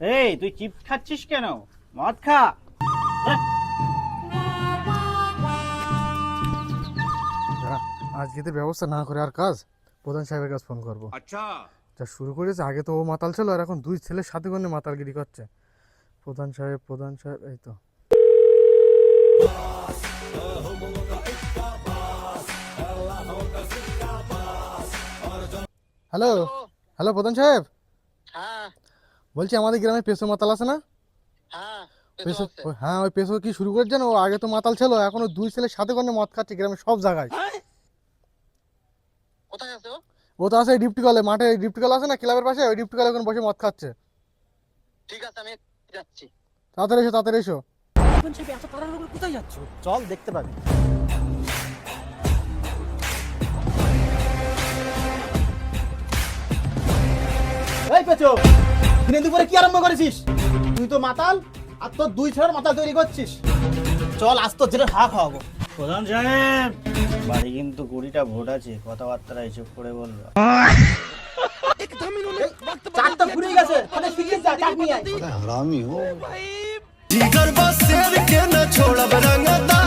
এই তুই চিপস খাচ্ছিস কেন? মদ খা। আজকে তো ব্যবস্থা না করে আর কাজ, প্রধান সাহেবের কাছে ফোন করবো। আচ্ছা, যা শুরু করেছে, আগে তো ও মাতাল ছিল আর এখন দুই ছেলের সাথে করে মাতালগিরি করছে। প্রধান সাহেব, এই তো। হ্যালো হ্যালো প্রধান সাহেব, হ্যাঁ বলছি আমাদের গ্রামে পেশো মাতাল আছে না? হ্যাঁ পেশো, হ্যাঁ ওই পেশো কি শুরু করেছেন? ও আগে তো মাতাল ছিল, এখন ও দুই ছেলের সাথে করে মদ খাচ্ছে গ্রামে সব জায়গায়। কোথায় আছে ও? ও তো আছে ডিপটি কলে, মাঠে ডিপটি কল আছে না ক্লাবের পাশে, ওই ডিপটি কলে এখন বসে মদ খাচ্ছে। ঠিক আছে, আমি যাচ্ছি। তাড়াতাড়ি এসো, তাড়াতাড়ি এসো। এত তাড়াহুড়ো করে কোথায় যাচ্ছ? চল দেখতে পাবি। এই পেছো, দিনে দুপুরে কি আরম্ভ করেছিস? তুই তো মাতাল আর তোর দুই ছেলের মাতাল তৈরি করছিস। চল আজ তো জেলে হা খাওয়াবো। প্রধান সাহেব, বাড়ি কিন্তু 20টা ভোট আছে, কথাবার্তা হিসেব করে বলবো। চারটা ঘুরে গেছে, মানে শিখিয়ে যা, চাট নিয়ে আয়। जिगर बसेर के न छोड़ब रंगदा